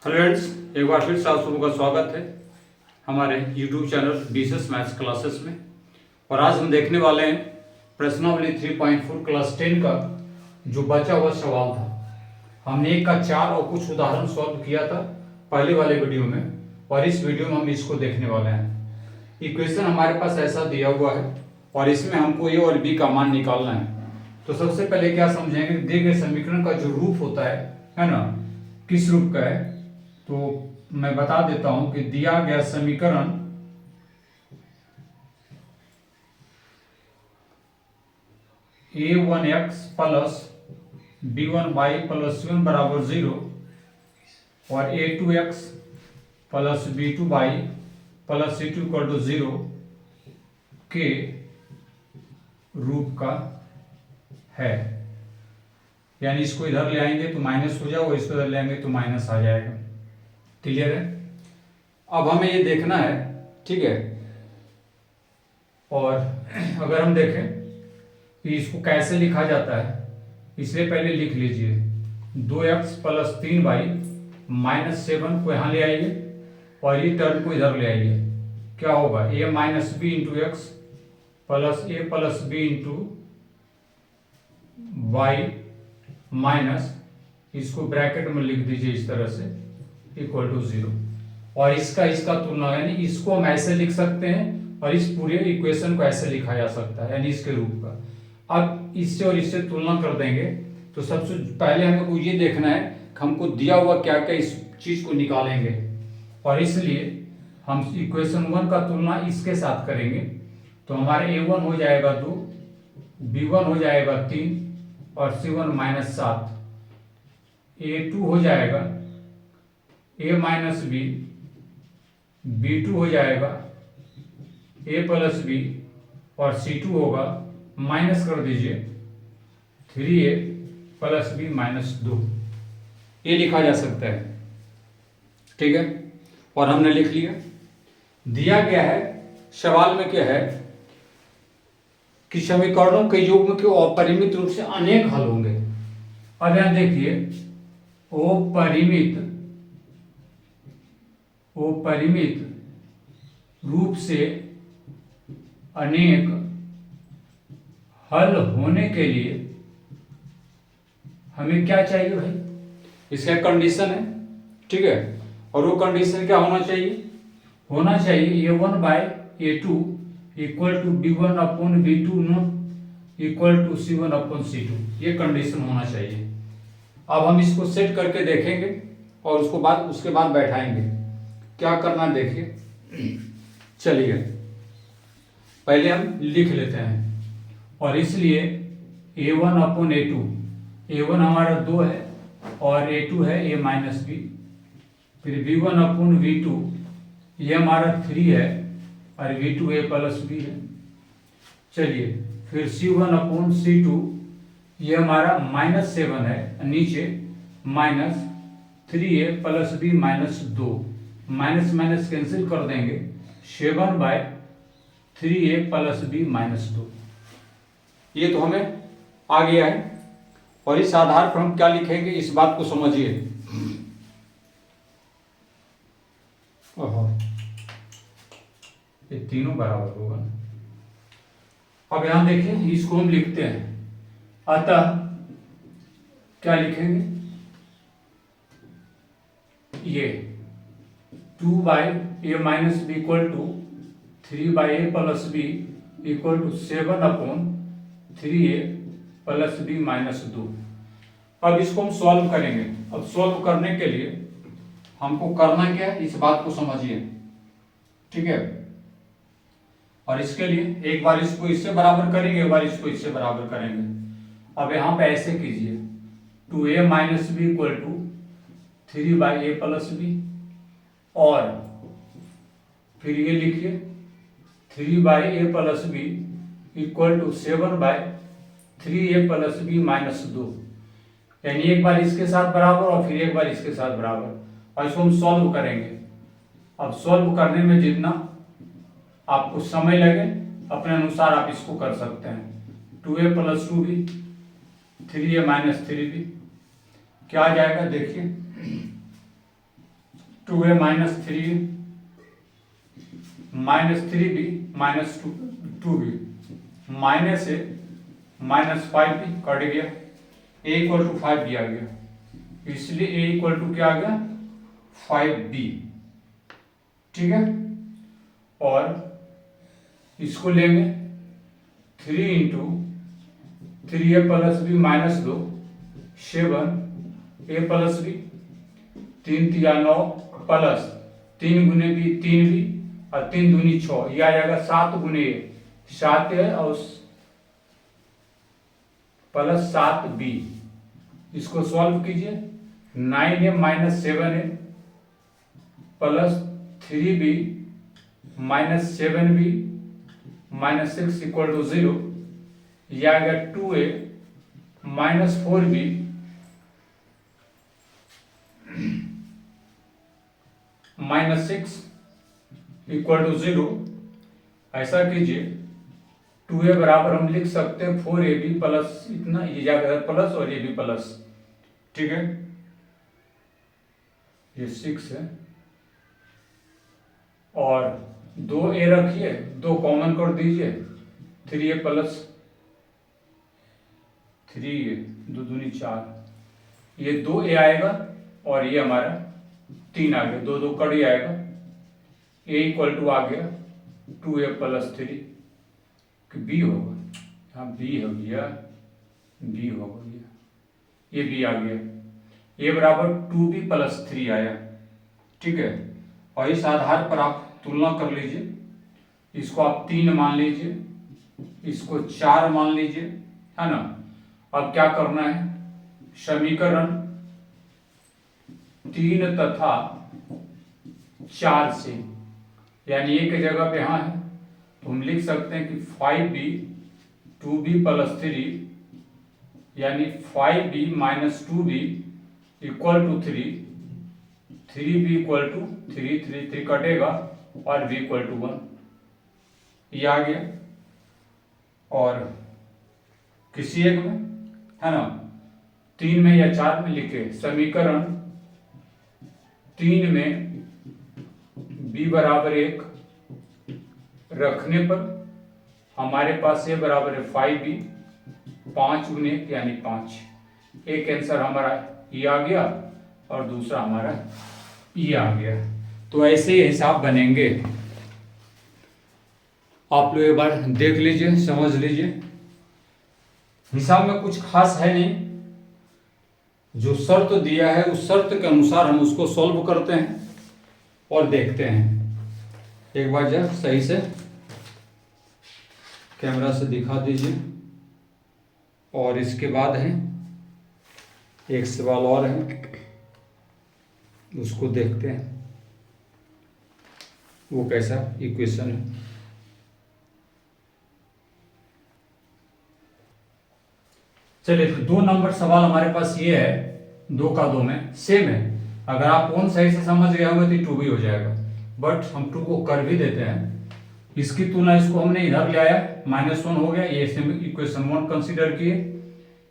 Hello friends, एक बार फिर से आप सबों का स्वागत है हमारे YouTube channel BSS maths classes में। और आज हम देखने वाले हैं प्रश्नावली 3.4 क्लास 10 का जो बचा हुआ सवाल था। हमने 1 का 4 और कुछ उदाहरण सॉल्व किया था पहले वाले वीडियो में, और इस वीडियो में हम इसको देखने वाले हैं। इक्वेशन हमारे पास ऐसा दिया हुआ है और इसमें हमको ए और बी का मान निकालना है। तो सबसे पहले क्या समझेंगे, दिए गए समीकरण का जो रूप होता है ना, किस रूप का है। तो मैं बता देता हूं कि दिया गया समीकरण a1x plus b1y plus c1 बराबर 0 और a2x plus b2y plus c2 equal to 0 के रूप का है। यानी इसको इधर ले आएंगे तो माइनस हो जाएगा, इसको इधर ले आएंगे तो माइनस आ जाएगा। क्लियर है। अब हमें ये देखना है, ठीक है। और अगर हम देखें कि इसको कैसे लिखा जाता है, इसलिए पहले लिख लीजिए 2x प्लस 3y माइनस 7 को यहाँ ले आइए और ये टर्म को इधर ले आइए। क्या होगा, a minus B into X plus A plus B into Y minus, इसको ब्रैकेट में लिख दीजिए इस तरह से, इक्वल टू 0। और इसका तुलना, यानी इसको हम ऐसे लिख सकते हैं और इस पूरे इक्वेशन को ऐसे लिखा जा सकता है, यानी इसके रूप का। अब इससे और इससे तुलना कर देंगे तो सबसे पहले हमें को ये देखना है कि हमको दिया हुआ क्या क्या इस चीज को निकालेंगे। और इसलिए हम इक्वेशन 1 का तुलना इसके साथ करेंगे तो हमारे a1 हो जाएगा 2, b1 हो जाएगा 3 और c1 माइनस 7, a2 हो जाएगा a माइनस बी, b2 हो जाएगा a प्लस बी और c2 होगा, माइनस कर दीजिए 3a प्लस बी माइनस 2। ये लिखा जा सकता है, ठीक है। और हमने लिख लिया। दिया गया है सवाल में क्या है कि समीकरणों के युग्म के अपरिमित रूप से अनेक हल होंगे। अब यहां देखिए, अपरिमित रूप से अनेक हल होने के लिए हमें क्या चाहिए भाई, इसका कंडीशन है, ठीक है। और वो कंडीशन क्या होना चाहिए a1 by a2 equal to b1 upon b2 not equal to c1 upon c2, ये कंडीशन होना चाहिए। अब हम इसको सेट करके देखेंगे और उसके बाद बैठाएंगे। क्या करना देखिए, चलिए पहले हम लिख लेते हैं। और इसलिए a1 अपॉन a1 हमारा 2 है और a2 है a माइनस बी, फिर b1 अपॉन v2 ये हमारा 3 है और v2 a प्लस बी है। चलिए फिर c1 अपॉन c2 ये हमारा माइनस 7 है, नीचे minus 3a plus B minus 2, minus minus cancel कर देंगे, 7 bye 3a plus B minus 2। ये तो हमें आ गया है। और इस आधार पर हम क्या लिखेंगे, इस बात को समझिए। ओहो, ये तीनों बराबर होगा ना। अब यहां देखिए, इसको हम लिखते हैं। अतः क्या लिखेंगे, ये 2 by A minus B equal to 3 by A plus B equal to 7 upon 3a plus B minus 2। अब इसको हम सॉल्व करेंगे। अब सॉल्व करने के लिए हमको करना क्या है, इस बात को समझिए, ठीक है। और इसके लिए एक बार इसको इससे बराबर करेंगे, एक बार इसको इससे बराबर करेंगे। अब यहां पे ऐसे कीजिए, 2a minus B equal to 3 by A plus B, और फिर ये लिखिए 3 by A plus B equal to 7 by 3a plus B minus 2। यानी एक बार इसके साथ बराबर और फिर एक बार इसके साथ बराबर, और इसको हम सॉल्व करेंगे। अब सॉल्व करने में जितना आपको समय लगे अपने अनुसार आप इसको कर सकते हैं। 2a plus 2b 3a minus 3b क्या आ जाएगा देखिए, 2a minus 3 minus 3b minus 2b minus a minus 5b cut गया, a इक्वल टू 5b आ गया, इसलिए a इक्वल टू क्या आ गया 5b। ठीक है, और इसको लेंगे 3 into 3a plus B minus 2 7 a plus B 3 तिया 9 प्लस 3 गुने बी 3b और 3 दूनी 6, यह आ जाएगा 7 गुने a 7 है और प्लस 7b। इसको सॉल्व कीजिए, 9a minus 7a plus 3b minus 7b minus 6 equal to 0, यह आ गया 2a minus 4b minus 6 equal to 0। ऐसा कीजिए, 2a बराबर हम लिख सकते हैं 4ab प्लस इतना, ये जाएगा प्लस और ये भी प्लस। ठीक है, ये 6 है और 2a रखिए, 2 कॉमन कर दीजिए, 3a प्लस 3a 2 दूनी 4, ये 2a आएगा और ये हमारा 3 आ गया, 2 2 कट आएगा, a इक्वल टू आ गया 2a प्लस 3 कि b होगा, हाँ b हो गया, b हो गया, ये b आ गया, a बराबर 2b प्लस 3 आया। ठीक है, और इस आधार पर आप तुलना कर लीजिए, इसको आप 3 मान लीजिए, इसको 4 मान लीजिए, है ना। अब क्या करना है, समीकरण 3 तथा 4 से, यानी एक जगह पे यहाँ है तो हम लिख सकते हैं कि 5b 2b प्लस 3 यानी 5b minus 2b equal to 3, 3b equal to 3, 3 3 कटेगा और b इक्वल टू 1, ये आ गया। और किसी एक में, है ना, 3 में या 4 में लिखे, समीकरण 3 में b बराबर 1 रखने पर हमारे पास ये बराबर है 5b 5 गुने यानी 5, एक आंसर हमारा ये आ गया और दूसरा हमारा ये आ गया। तो ऐसे ही हिसाब बनेंगे, आप लोग एक बार देख लीजिए, समझ लीजिए। हिसाब में कुछ खास है नहीं, जो शर्त दिया है उस शर्त के अनुसार हम उसको सॉल्व करते हैं और देखते हैं। एक बार जब सही से कैमरा से दिखा दीजिए, और इसके बाद है एक सवाल और है, उसको देखते हैं वो कैसा इक्वेशन है। चलिए, तो 2 नंबर सवाल हमारे पास ये है, 2 का 2 में सेम है। अगर आप कौन सही से समझ गए होंगे तो 2 भी हो जाएगा, बट हम 2 को कर भी देते हैं। इसकी तुलना, इसको हमने इधर ले आया, -1 हो गया, ये इक्वेशन 1 कंसीडर किए,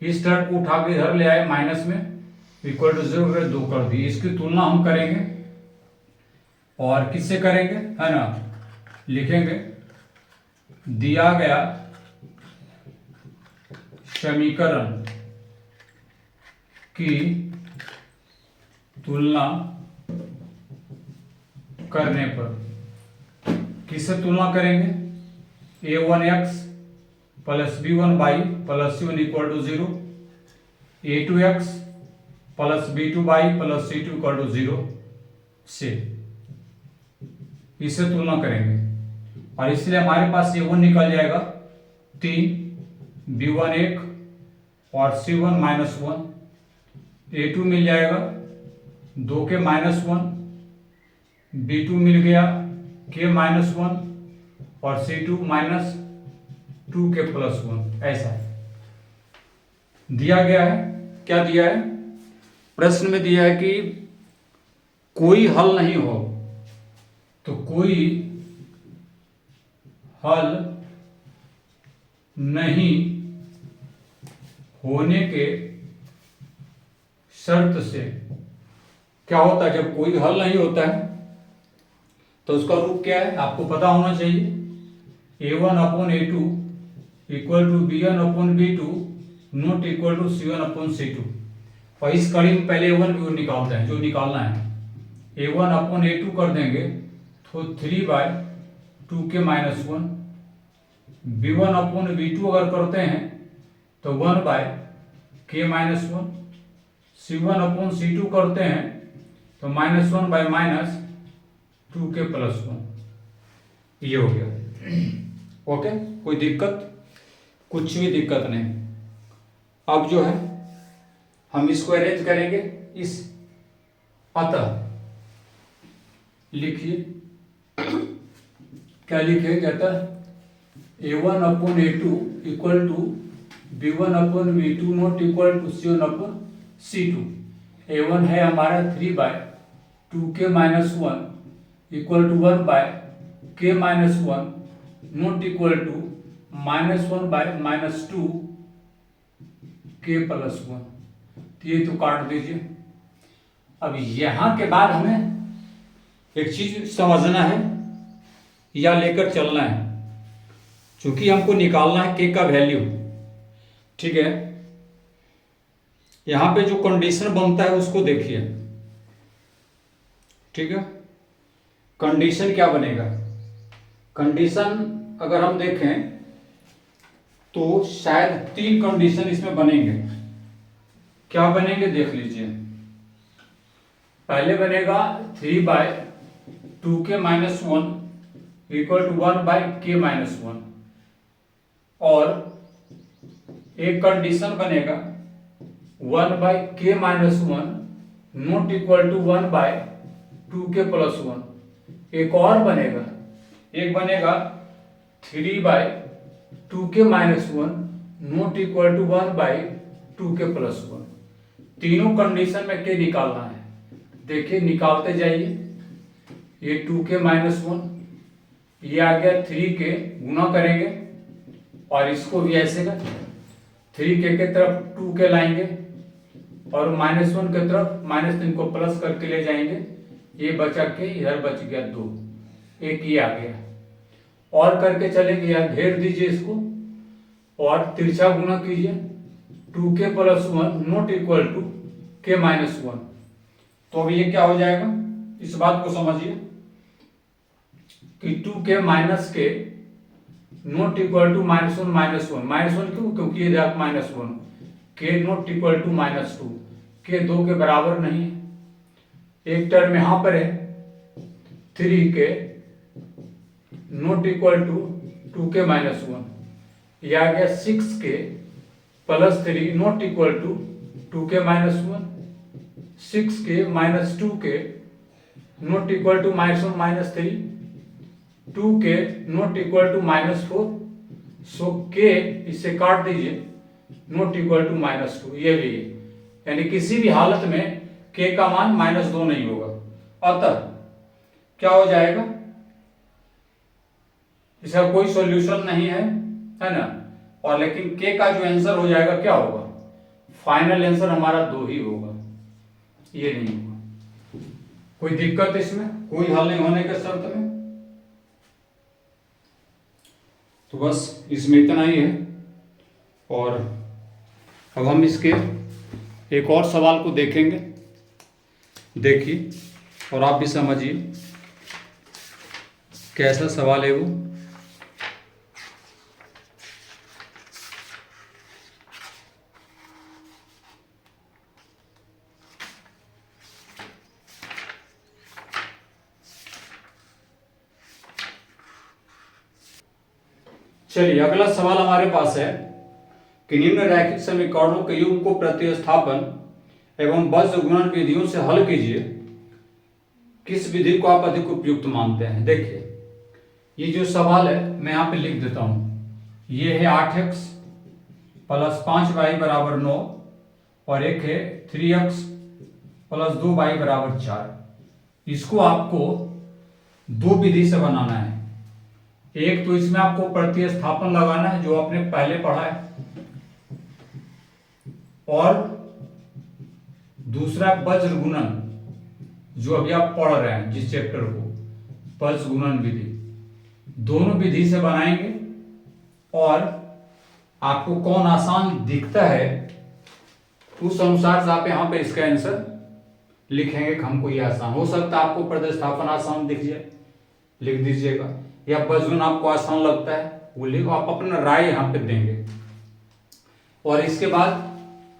इस टर्म को उठा के इधर ले आए माइनस में, इक्वल टू 0 2 कर दिए। इसकी तुलना हम करेंगे और किससे करेंगे, है ना, लिखेंगे दिया गया समीकरण की तुलना करने पर, किससे तुलना करेंगे, a1x plus b1y plus c1 equal to 0, a2x plus b2y plus c2 equal to 0 से, इससे तुलना करेंगे। और इसलिए हमारे पास a1 निकल जाएगा 3, b1 1 और c1 -1, a2 मिल जाएगा 2 के -1, b2 मिल गया के -1 और c2 -2 के +1। ऐसा दिया गया है। क्या दिया है, प्रश्न में दिया है कि कोई हल नहीं हो, तो कोई हल नहीं होने के शर्त से क्या होता है जब कोई हल नहीं होता है तो उसका रूप क्या है आपको पता होना चाहिए। A1/A2 equal to B1/B2 not equal to C1/C2। और इस कड़ी में पहले A1 B1 निकालते हैं जो निकालना है। A1/A2 कर देंगे तो 3/2k-1। B1/B2 अगर करते हैं तो 1/k-1। C1/C2 करते हैं तो -1/-2k+1। ये हो गया। ओके, कोई दिक्कत? कुछ भी दिक्कत नहीं। अब जो है हम इसको अरेंज करेंगे इस, अतः लिखिए क्या लिखेंगे, अतः A1/A2 equal to B1/B2 not equal to C1/C2। A1 है हमारा 3/2k-1 equal to 1/k-1 not equal to -1/-2k+1। ये तो काट दीजिए। अब यहां के बाद हमें एक चीज समझना है या लेकर चलना है, क्योंकि हमको निकालना है k का वैल्यू। ठीक है, यहां पे जो कंडीशन बनता है उसको देखिए। ठीक है, कंडीशन क्या बनेगा? कंडीशन अगर हम देखें तो शायद 3 कंडीशन इसमें बनेंगे। क्या बनेंगे देख लीजिए। पहले बनेगा 3/2k-1 इक्वल टू 1/k-1। और एक कंडीशन बनेगा 1/k-1 not equal to 1/2k+1। एक और बनेगा, एक बनेगा 3/2k-1 not equal to 1/2k+1। तीनों कंडीशन में के निकालना है। देखिए निकालते जाइए। ये 2k-1, ये आ गया 3k, गुना करेंगे और इसको भी ऐसे का 3k के तरफ 2k लाएंगे और -1 के तरफ -3 को प्लस करके ले जाएंगे। ये बचा के इधर बच गया 2, एक ये आ गया। और करके चलेंगे, यहाँ घेर दीजिए इसको और तिरछा गुना कीजिए। 2k+1 not equal to k-1। तो अब ये क्या हो जाएगा, इस बात को समझिए कि 2k माइनस के नॉट इक्वल टू -1 क्यों? क्योंकि ये -1 k नॉट इक्वल टू -2, के 2 के बराबर नहीं है। एक टर्म यहां पर है 3k not equal to 2k-1। यह आ गया 6k + 3 not equal to 2k-1। 6k - 2k not equal to -1/-3। 2k not equal to -4। So k इससे काट दीजिए, नॉट इक्वल टू -2। ये भी है, यानी किसी भी हालत में k का मान -2 नहीं होगा। अतः क्या हो जाएगा, इसका कोई सॉल्यूशन नहीं है ना। और लेकिन k का जो आंसर हो जाएगा क्या होगा, फाइनल आंसर हमारा 2 ही होगा, ये नहीं होगा। कोई दिक्कत इसमें? कोई हल नहीं होने के शर्त में। तो बस इसमें इतना ही है। और अब हम इसके एक और सवाल को देखेंगे। देखिए और आप भी समझिए कैसा सवाल है वो। चलिए अगला सवाल हमारे पास है कि निम्न रैखिक समीकरणों के योग को प्रतिस्थापन एवं बज्र गुणन विधियों से हल कीजिए। किस विधि को आप अधिक उपयुक्त मानते हैं? देखिए ये जो सवाल है मैं यहाँ पे लिख देता हूं। ये है 8x + 5y = 9 और एक है 3x + 2y = 4। इसको आपको 2 विधि से बनाना है। एक तो इसमें आपको प्रतिस्थापन लगाना है जो आपने पहले पढ़ा है, और दूसरा वज्र गुणन जो अभी आप पढ़ रहे हैं जिस चैप्टर को, पल्स गुणन विधि, दोनों विधि से बनाएंगे और आपको कौन आसान दिखता है उस अनुसार से आप यहाँ पे इसका आंसर लिखेंगे कि हमको ये आसान। हो सकता है आपको प्रतिस्थापन आसान दिख जाए, लिख दीजिएगा, या बजगुण आपको आसान लगता है वो लिखो, आप अपना राय यहाँ पे देंगे। और इसके बाद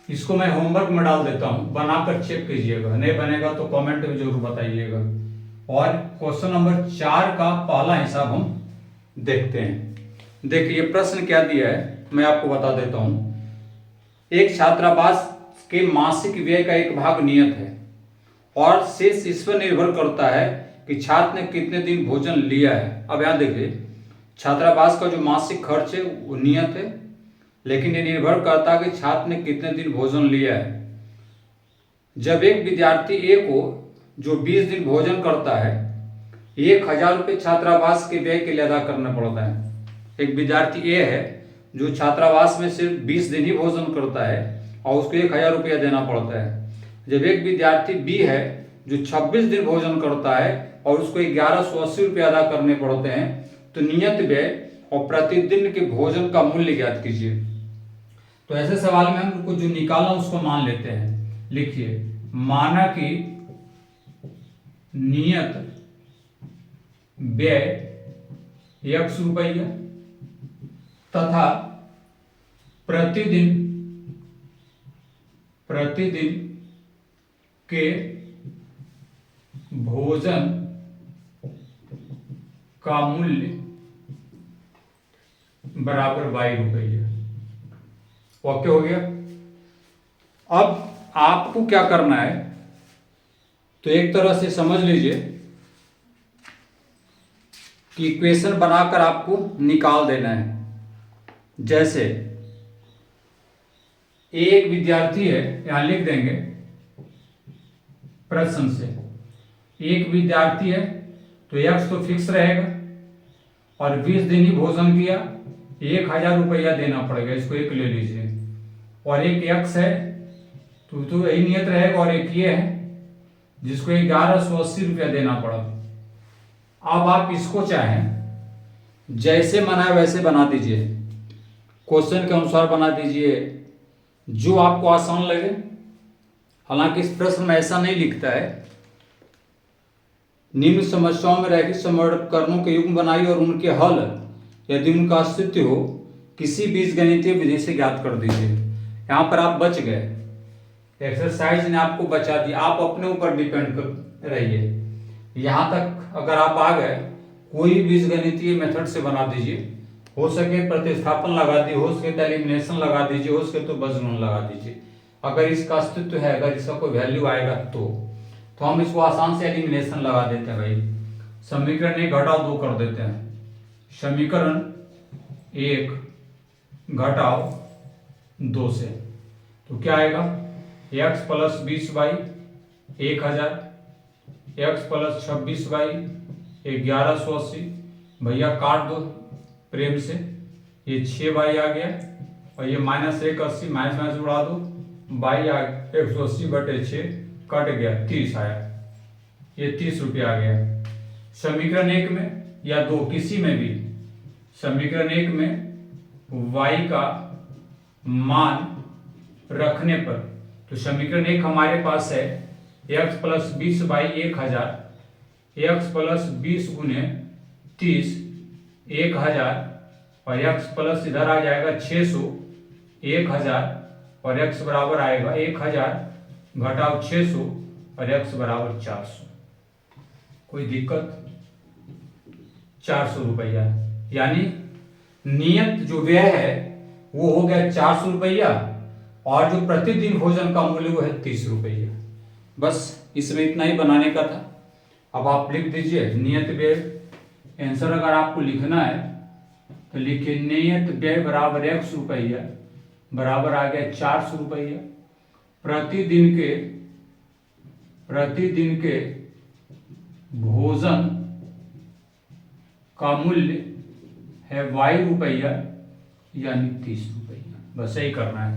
इसको मैं होमवर्क में डाल देता हूँ, बनाकर चेक कीजिएगा, नहीं बनेगा तो कमेंट में जरूर बताइएगा। और क्वेश्चन नंबर 4 का पहला हिसाब हम देखते हैं। देखिए प्रश्न क्या दिया है मैं आपको बता देता हूँ। एक छात्रावास के मासिक व्यय का एक भाग नियत है और शेष इस पर निर्भर करता है कि छात्र ने कितने दिन भोजन लिया है। अब यहाँ देखिए छात्रावास का जो मासिक खर्च है वो नियत है, लेकिन ये निर्भर करता है कि छात्र ने कितने दिन भोजन लिया है। जब एक विद्यार्थी ए को जो 20 दिन भोजन करता है, 1000 रुपये छात्रावास के व्यय के लिए अदा करना पड़ता है। एक विद्यार्थी ए है जो छात्रावास में सिर्फ 20 दिन ही भोजन करता है और उसको 1000 रुपया देना पड़ता है। जब एक विद्यार्थी बी है जो 26 दिन भोजन करता है और उसको 1180 रुपये अदा करने पड़ते हैं, तो नियत व्यय और प्रतिदिन के भोजन का मूल्य ज्ञात कीजिए। तो ऐसे सवाल में हमको जो निकालना उसको मान लेते हैं। लिखिए माना कि नियत व्यय x रुपया तथा प्रतिदिन के भोजन का मूल्य बराबर y रुपया। ओके हो गया। अब आपको क्या करना है, तो एक तरह से समझ लीजिए कि इक्वेशन बनाकर आपको निकाल देना है। जैसे एक विद्यार्थी है, यहां लिख देंगे प्रश्न से, एक विद्यार्थी है तो x तो फिक्स रहेगा और 20 दिन ही भोजन किया, 1000 रुपया देना पड़ेगा, इसको एक ले लीजिए। और एक x है तो यही नियत रहेगा, और एक ये है जिसको 1180 रुपया देना पड़ा। अब आप इसको चाहें जैसे मना है वैसे बना दीजिए, क्वेश्चन के अनुसार बना दीजिए, जो आपको आसान लगे। हालांकि इस प्रश्न में ऐसा नहीं लिखता है, निम्न समस्याओं में रैखिक समीकरणों के युग्म बनाइए और उनके हल यदि उनका अस्तित्व हो किसी बीजगणितीय विधि से ज्ञात कर दीजिए। यहाँ पर आप बच गए, एक्सरसाइज ने आपको बचा दिया, आप अपने ऊपर डिपेंड कर रहिए। यहाँ तक अगर आप आ गए, कोई बीजगणितीय मेथड से बना दीजिए, हो सके प्रतिस्थापन लगा दीजिए, हो सके तो एलिमिनेशन लगा दीजिए, हो सके तो बजगुणन लगा दीजिए। अगर इसका अस्तित्व है, अगर इसका कोई वैल्यू आएगा तो हम इसको आसान से एलिमिनेशन लगा देते हैं भाई। समीकरण 1 घटाओ 2 कर देते हैं, समीकरण 1 घटाओ 2 से तो क्या आएगा, x प्लस 20/1000, x प्लस 26/1180, भैया काट दो प्रेम से, ये 6y आ गया और ये -180 माइनस उड़ा दो, बाई 180/6 कट गया, 30 आया, ये 30 रुपया आ गया। समीकरण 1 में या 2 किसी में भी, समीकरण 1 में y का मान रखने पर, तो समीकरण 1 हमारे पास है x प्लस 20/1000, x प्लस 20 गुने 30 1000 और x प्लस इधर आ जाएगा 600 1000 और x बराबर आएगा 1000 घटाओ 600 और x बराबर 400। कोई दिक्कत, 400 रुपया, यानी नियत जो व्यय है वो हो गया 400 रुपया और जो प्रतिदिन भोजन का मूल्य वो है 30 रुपया। बस इसमें इतना ही बनाने का था। अब आप लिख दीजिए नियत व्यय। आंसर अगर आपको लिखना है तो लिखिए नियत व्यय बराबर x रुपया बराबर आ गया 400 रुपया। प्रतिदिन के भोजन का मूल्य है y रुपया यानी 30 रुपया। बस यही करना है,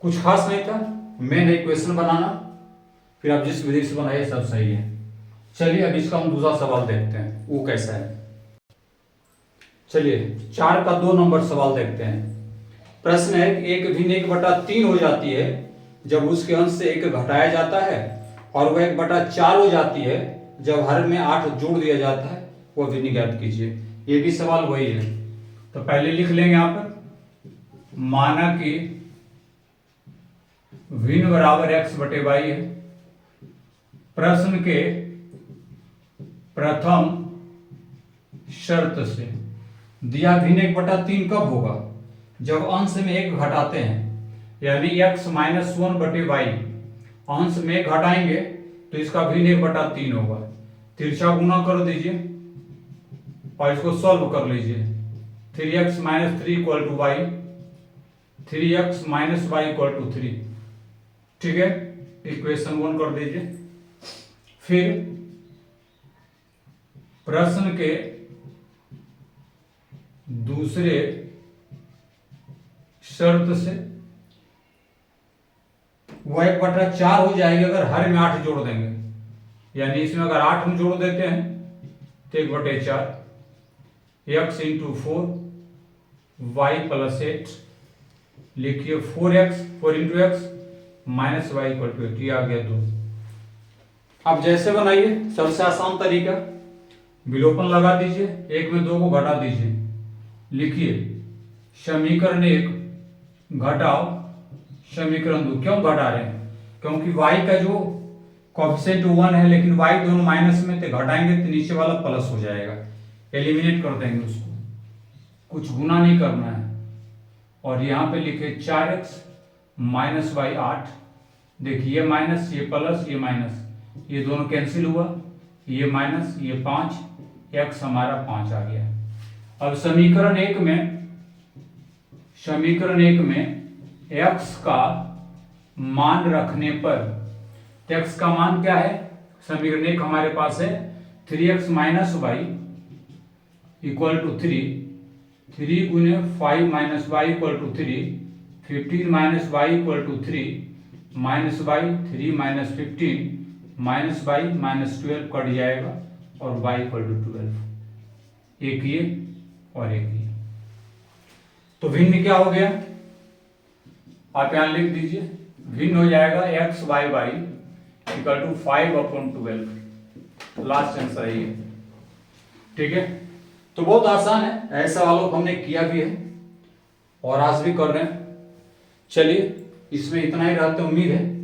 कुछ खास नहीं था। मेन इक्वेशन बनाना, फिर आप जिस विधि से बनाइए सब सही है। चलिए अब इसका हम दूसरा सवाल देखते हैं वो कैसा है। चलिए 4 का 2 नंबर सवाल देखते हैं। प्रश्न है कि एक भिन्न 1/3 हो जाती है जब उसके अंश से 1 घटाया जाता है, और वह 1/4 हो जाती है जब हर में 8 जोड़ दिया जाता है, वो भिन्न ज्ञात कीजिए। ये भी सवाल वही है। तो पहले लिख लेंगे यहां पर, माना कि भिन्न बराबर x/y है। प्रश्न के प्रथम शर्त से दिया भिन्न 1/3 कब होगा, जब अंश में 1 घटाते हैं, यानी x - 1/y अंश में घटाएंगे तो इसका भिन्न 1/3 होगा। तिरछा गुना कर दीजिए और इसको सॉल्व कर लीजिए। 3x - 3 = y, 3x - y = 3। ठीक है, इक्वेशन 1 कर दीजिए। फिर प्रश्न के दूसरे शर्त से वह 1/4 हो जाएगी अगर हर में 8 जोड़ देंगे, यानी इसमें अगर 8 हम जोड़ देते हैं तो 1/4 x × 4 y + 8 लिखिए 4x 4 × x - y = 8। ये आ गया 2। अब जैसे बनाइए सबसे आसान तरीका, विलोपन लगा दीजिए, 1 में 2 को घटा दीजिए। लिखिए समीकरण 1 घटाओ समीकरण 2। क्यों घटा रहे हैं, क्योंकि y का जो कोएफिशिएंट 1 है, लेकिन y दोनों माइनस में थे, घटाएंगे तो नीचे वाला प्लस हो जाएगा, एलिमिनेट कर देंगे उसको, कुछ गुना नहीं करना है। और यहाँ पे लिखे 4x - y 8। देखिए ये माइनस, ये प्लस, ये माइनस, ये दोनों कैंसिल हुआ, ये माइनस, ये 5, x हमारा 5 आ गया। अब समीकरण 1 में x का मान रखने पर, x का मान क्या है, समीकरण 1 हमारे पास है 3x - y = 3, 3 × 5 - y = 3, 15 - y = 3, -y 3 - 15 - y -12 cut जाएगा और y = 12। एक ये और एक ये, तो भिन्न क्या हो गया, आप यहां लिख दीजिए, भिन्न हो जाएगा x y y = 5/12। Last answer है ये। ठीक है, तो बहुत आसान है, ऐसा सवालों को हमने किया भी है और आज भी कर रहे हैं। चलिए इसमें इतना ही रहता, उम्मीद है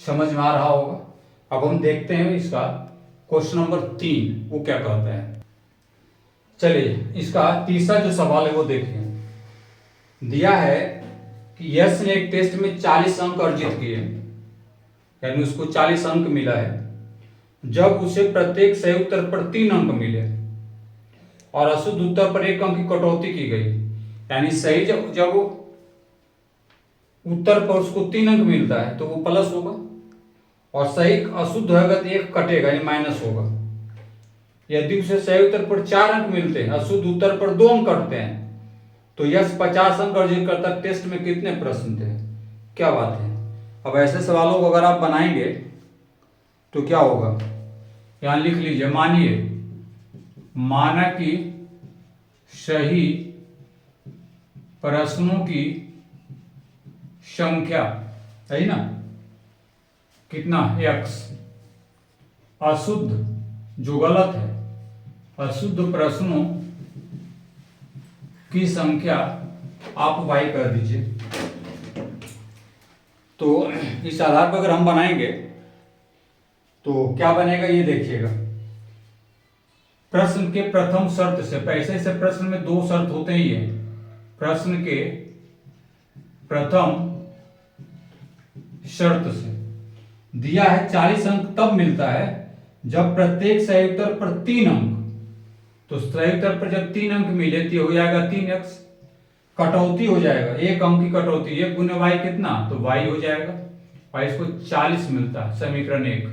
समझ में आ रहा होगा। अब हम देखते हैं इसका क्वेश्चन नंबर 3 वो क्या कहता है। चलिए इसका तीसरा जो सवाल है वो देखिए। दिया है कि यश ने एक टेस्ट में 40 अंक अर्जित किए, यानी उसको 40 अंक मिला है, जब उसे प्रत्येक सही उत्तर पर 3 अंक मिले और अशुद्ध उत्तर पर 1 अंक की कटौती की गई, यानी सही जब उत्तर पर उसको 3 अंक मिलता है तो वो प्लस होगा, और सही अशुद्ध होगा तो 1 कटेगा यानी माइनस होगा। यदि उसे सही उत्तर पर 4 अंक मिलते हैं, अशुद्ध उत्तर पर 2 अंक कटते हैं, तो यश 50 अंक अर्जित करता। टेस्ट में कितने प्रश्न थे, क्या बात है। अब ऐसे सवालों को अगर आप बनाएंगे तो क्या होगा, यहां लिख लीजिए, माना कि सही प्रश्नों की संख्या है ना, कितना x, अशुद्ध जो गलत है, अशुद्ध प्रश्नों की संख्या आप y कर दीजिए। तो इस आधार पर अगर हम बनाएंगे तो क्या बनेगा ये देखिएगा। प्रश्न के प्रथम शर्त से, पैसे से प्रश्न में 2 शर्त होते ही है। प्रश्न के प्रथम शर्त से दिया है 40 अंक तब मिलता है जब प्रत्येक सही उत्तर पर 3 अंक, तो सही उत्तर पर जब 3 अंक मिले तो हो जाएगा 3x, कटौती हो जाएगा 1 अंक की कटौती, 1 × y कितना, तो y हो जाएगा, और इसको 40 मिलता है, समीकरण 1।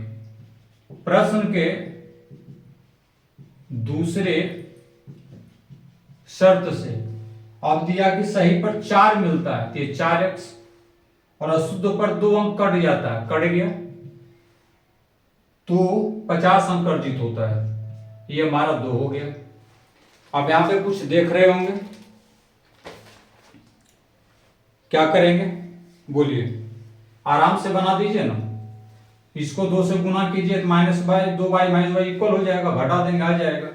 प्रश्न के दूसरे शर्त से अब दिया कि सही पर 4 मिलता है, तो ये 4x, और अशुद्ध पर 2 अंक कट जाता है, कट गया, तो 50 अंक अर्जित होता है। ये हमारा 2 हो गया। अब यहां पे कुछ देख रहे होंगे, क्या करेंगे बोलिए, आराम से बना दीजिए ना। इसको 2 से गुना कीजिए तो -2y इक्वल हो जाएगा, घटा देंगे आ जाएगा।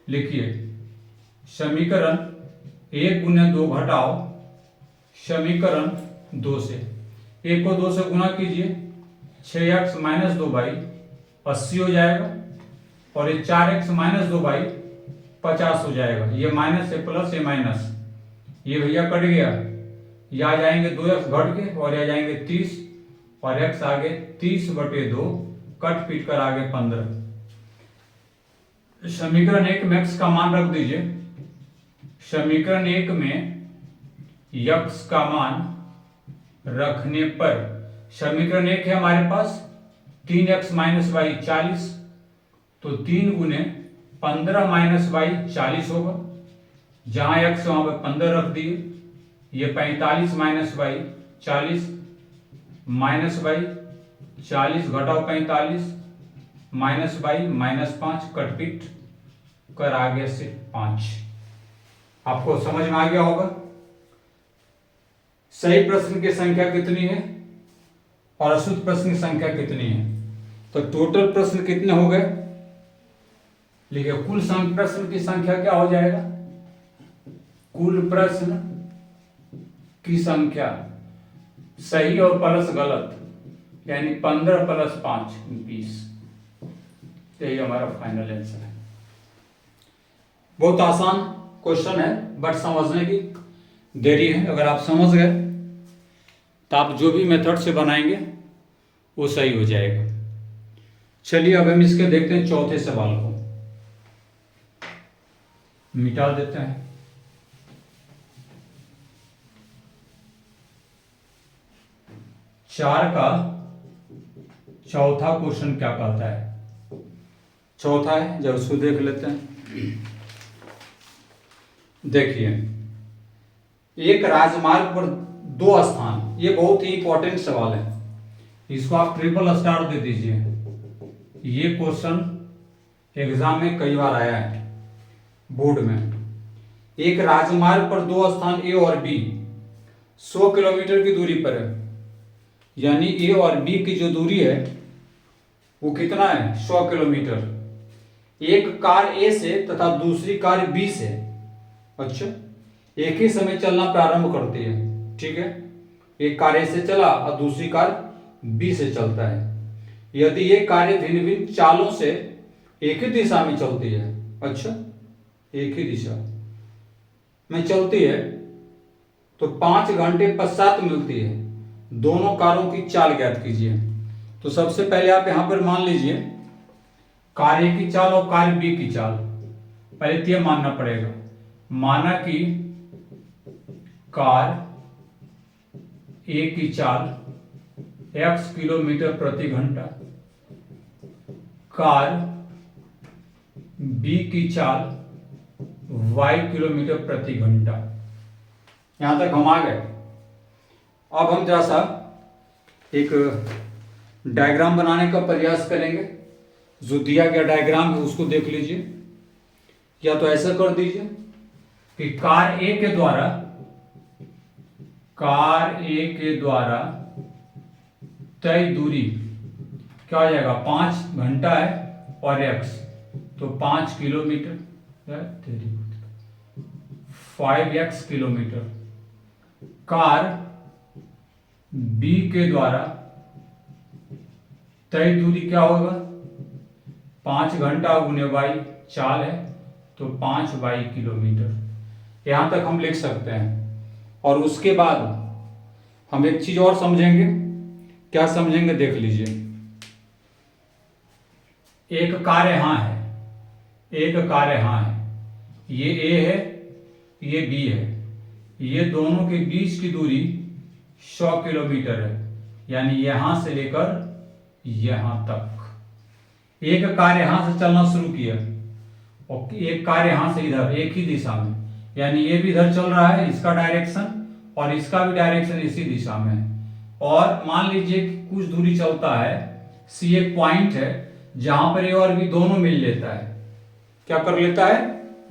लिखिए समीकरण 1 गुने 2 घटाओ समीकरण 2 से। 1 को 2 से गुना कीजिए, 6x - 2y 80 हो जाएगा, और ये 4x - 2y 50 हो जाएगा। ये माइनस से प्लस, ये माइनस, ये भैया कट गया, ये आ जाएंगे 2x घट के, और ये आ जाएंगे 30, और x आगे 30/2, कट पीट कर आगे 15। समीकरण 1 में x का मान रख दीजिए। समीकरण 1 में x का मान रखने पर, समीकरण 1 है हमारे पास 3x - y 40, तो 3 गुने 15 - y 40 होगा। जहां x वहां पर 15 रख दिए। ये 45 - y 40, माइनस y 40 घटाओ 45, -y -5, कटपीट कर आगे से 5। आपको समझ में आ गया होगा सही प्रश्न की संख्या कितनी है और अशुद्ध प्रश्न की संख्या कितनी है। तो टोटल प्रश्न कितने हो गए, लिखिए कुल प्रश्न की संख्या क्या हो जाएगा, कुल प्रश्न की संख्या सही और प्लस गलत, यानी 15 + 5 20। यही हमारा फाइनल आंसर है। बहुत आसान क्वेश्चन है, बट समझने की देरी है। अगर आप समझ गए तो आप जो भी मेथड से बनाएंगे वो सही हो जाएगा। चलिए अब हम इसके देखते हैं चौथे सवाल को, मिटा देते हैं। चार का चौथा क्वेश्चन क्या कहता है, चौथा है, जब उसको देख लेते हैं। देखिए एक राजमार्ग पर 2 स्थान, ये बहुत ही इंपॉर्टेंट सवाल है, इसको आप ट्रिपल स्टार दे दीजिए। ये क्वेश्चन एग्जाम में कई बार आया है बोर्ड में। एक राजमार्ग पर 2 स्थान ए और बी 100 किलोमीटर की दूरी पर है, यानी ए और बी की जो दूरी है वो कितना है, 100 किलोमीटर। एक कार ए से तथा दूसरी कार बी से, अच्छा, एक ही समय चलना प्रारंभ करती है, ठीक है। एक कार ए से चला और दूसरी कार बी से चलता है। यदि ये कारें भिन्न भिन्न चालों से एक ही दिशा में चलती है, अच्छा, एक ही दिशा में चलती है, तो 5 घंटे पश्चात मिलती है। दोनों कारों की चाल ज्ञात कीजिए। तो सबसे पहले आप यहां पर मान लीजिए कार ए की चाल और कार बी की चाल। पहले तो यह मानना पड़ेगा, माना कि कार ए की चाल x किलोमीटर प्रति घंटा, कार बी की चाल y किलोमीटर प्रति घंटा। यहां तक हम आ गए। अब हम जरा सा एक डायग्राम बनाने का प्रयास करेंगे। जो दिया गया डायग्राम है उसको देख लीजिए, या तो ऐसा कर दीजिए कि कार ए के द्वारा तय दूरी क्या हो जाएगा, 5 घंटा है और x, तो 5 kilometre, 5x kilometre. Car B के द्वारा तय दूरी क्या होगा, 5 घंटा गुने y चाल है, तो 5y किलोमीटर। यहां तक हम लिख सकते हैं। और उसके बाद हम एक चीज और समझेंगे। क्या समझेंगे देख लीजिए। एक कार यहां है, एक कार यहां है, ये A है, ये B है, ये दोनों के बीच की दूरी 100 किलोमीटर है, यानी यहां से लेकर यहां तक। एक कार यहां से चलना शुरू किया और एक कार यहां से इधर, एक ही दिशा में, यानी ये भी इधर चल रहा है, इसका डायरेक्शन और इसका भी डायरेक्शन इसी दिशा में है। और मान लीजिए कि कुछ दूरी चलता है, सी एक पॉइंट है जहां पर ए और बी दोनों मिल लेता है। क्या कर लेता है?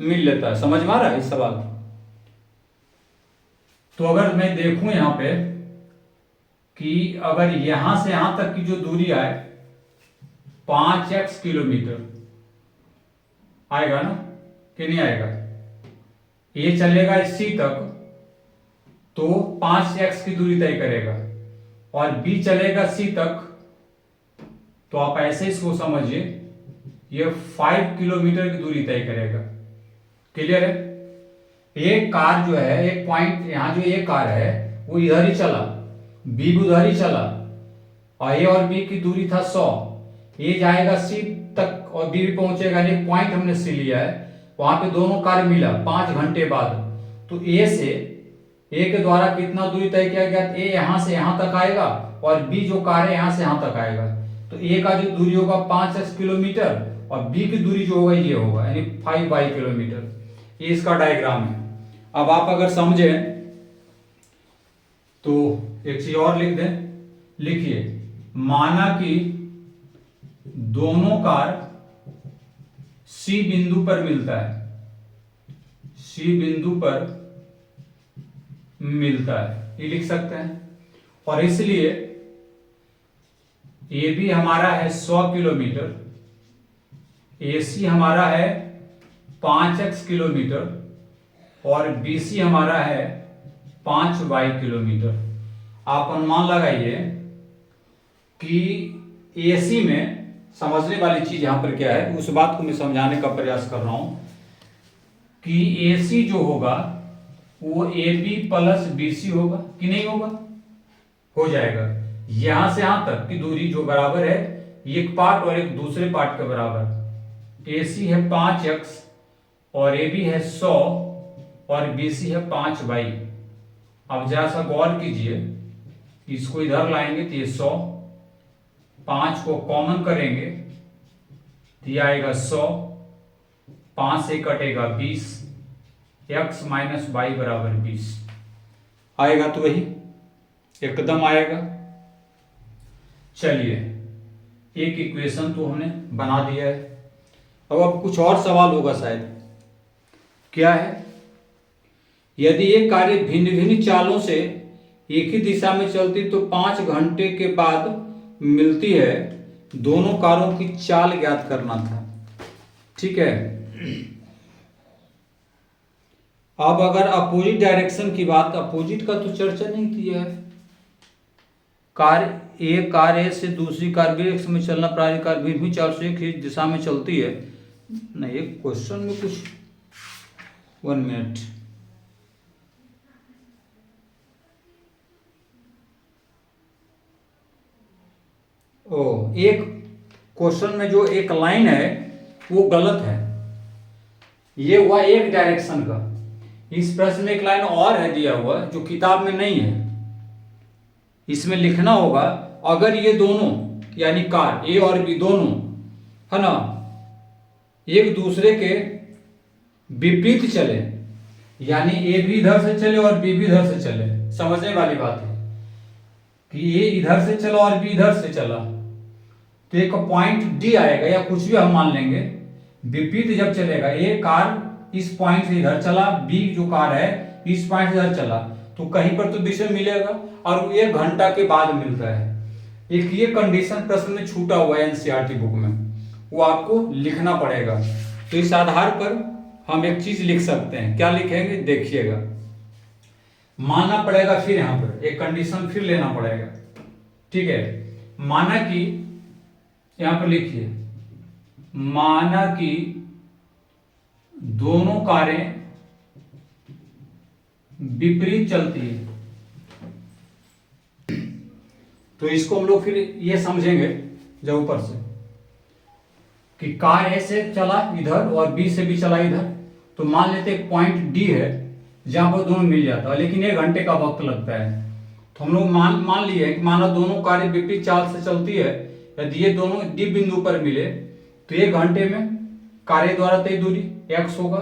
मिल लेता है। समझ में आ रहा है इस सवाल? तो अगर मैं देखूं यहां पे कि अगर यहां से यहां तक की जो दूरी आए 5x किलोमीटर आएगा ना कि नहीं आएगा? ये चलेगा सी तक तो 5x की दूरी तय करेगा और बी चलेगा सी तक, तो आप ऐसे इसको समझिए ये 5 किलोमीटर की दूरी तय करेगा। क्लियर है? एक कार जो है, एक पॉइंट यहां जो एक कार है वो इधर ही चला, बी भी उधर ही चला और ए और बी की दूरी था 100, ए जाएगा सी तक और बी भी पहुंचेगा। एक पॉइंट हमने सी लिया है, वहां पे दोनों कार मिला 5 घंटे बाद, तो ए के द्वारा कितना दूरी तय किया गया? ए यहां से यहां तक आएगा और बी जो कार है यहां से यहां तक आएगा, तो ए का जो दूरी होगा 5x किलोमीटर और बी की दूरी जो होगा ये होगा, यानी 5y किलोमीटर। ये इसका डायग्राम है। अब आप अगर समझे तो एक चीज और लिख दें, लिखिए माना कि दोनों कार सी बिंदु पर मिलता है, सी बिंदु पर मिलता है, ये लिख सकते हैं। और इसलिए ए बी हमारा है 100 किलोमीटर, ए सी हमारा है 5x किलोमीटर और बी सी हमारा है 5y किलोमीटर। आप अनुमान लगाइए कि ए सी में समझने वाली चीज यहां पर क्या है, उस बात को मैं समझाने का प्रयास कर रहा हूं कि ए सी जो होगा वो A B plus B C होगा कि नहीं होगा? हो जाएगा। यहां से यहां तक की दूरी जो बराबर है एक पार्ट और एक दूसरे पार्ट के बराबर। ए सी है 5x और ए बी है 100 और बी सी है 5y। अब जरा सा गौर कीजिए, इसको इधर लाएंगे तो ये 100, 5 को कॉमन करेंगे तो ये आएगा 100, 5 से कटेगा 20, x माइनस वाई बराबर 20 आएगा, तो वही एकदम आएगा। चलिए एक इक्वेशन तो हमने बना दिया है। अब कुछ और सवाल होगा शायद। क्या है? यदि एक कार्य भिन्न भिन्न चालों से एक ही दिशा में चलती तो 5 घंटे के बाद मिलती है, दोनों कारों की चाल ज्ञात करना था। ठीक है। अब अगर अपोजिट डायरेक्शन की बात, अपोजिट का तो चर्चा नहीं किया है। कार ए से दूसरी कार बी में चलना, प्रारंभिक कार भिन्न चाल से एक ही दिशा में चलती है। नहीं, क्वेश्चन में कुछ 1 मिनट, एक क्वेश्चन में जो एक लाइन है वो गलत है। ये हुआ एक डायरेक्शन का। इस प्रश्न में एक लाइन और है दिया हुआ जो किताब में नहीं है। इसमें लिखना होगा अगर ये दोनों यानी कार ए और बी दोनों है ना एक दूसरे के विपरीत चले, यानी ए भी इधर से चले और बी भी इधर से चले। समझने वाली बात है कि ए इधर से चला और बी इधर से चला, तो एक पॉइंट डी आएगा या कुछ भी हम मान लेंगे। विपरीत जब चलेगा, ए कार इस पॉइंट से इधर चला, बी जो कार है इस पॉइंट से इधर चला, तो कहीं पर तो दिशा मिलेगा और वो 1 घंटा के बाद मिलता है। एक ये कंडीशन प्रश्न में छूटा हुआ है एनसीईआरटी बुक में, वो आपको लिखना पड़ेगा। तो इस आधार पर हम एक चीज लिख सकते हैं। क्या लिखेंगे देखिएगा, मानना पड़ेगा, फिर यहां पर एक कंडीशन फिर लेना पड़ेगा। ठीक है, माना कि यहां पर लिखिए, माना कि दोनों कारें विपरीत चलती है, तो इसको हम लोग फिर ये समझेंगे जब ऊपर से कि कार ए से चला इधर और बी से भी चला इधर, तो मान लेते एक पॉइंट डी है जहां पर दोनों मिल जाता है, लेकिन 1 घंटे का वक्त लगता है। तो हम लोग मान लिए कि माना दोनों कारें विपरीत चाल से चलती है, यदि ये दोनों डी बिंदु पर मिले तो 1 घंटे में कार ए द्वारा तय दूरी x होगा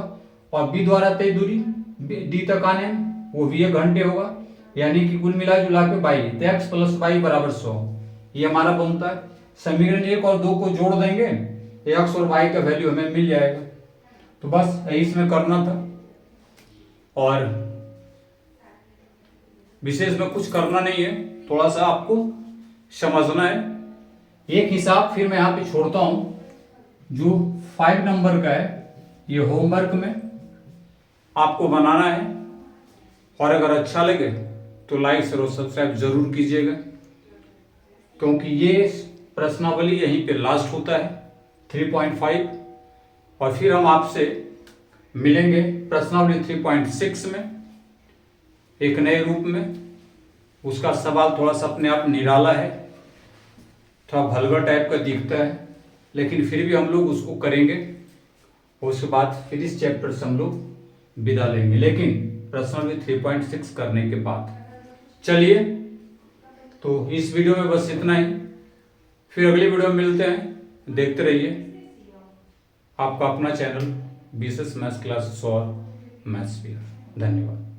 और बी द्वारा तय दूरी डी तक आने में वो भी 1 घंटे होगा, यानी कि कुल मिला जुला के 22, तो x प्लस वाई बराबर 100, ये हमारा बनता है। समीकरण 1 और 2 को जोड़ देंगे, एक्स और वाई का वैल्यू हमें मिल जाएगा। तो बस यही इसमें करना था, और विशेष में कुछ करना नहीं है, थोड़ा सा आपको समझना है। एक हिसाब फिर मैं यहाँ पे छोड़ता हूं, जो 5 नंबर का है, ये होमवर्क में आपको बनाना है। और अगर अच्छा लगे तो लाइक शेयर और सब्सक्राइब जरूर कीजिएगा, क्योंकि ये प्रश्नावली यहीं पे लास्ट होता है 3.5, और फिर हम आपसे मिलेंगे प्रश्नावली 3.6 में एक नए रूप में। उसका सवाल थोड़ा सा अपने आप निराला है, थोड़ा वल्गर टाइप का दिखता है, लेकिन फिर भी हम लोग उसको करेंगे। उसके बाद फिर इस चैप्टर से हम लोग विदा लेंगे, लेकिन प्रश्नावली 3.6 करने के बाद। चलिए, तो इस वीडियो में बस इतना ही, फिर अगली वीडियो में मिलते हैं। देखते रहिए आपका अपना चैनल BCS मैथ्स क्लासेस और मैथ्स पियर। धन्यवाद।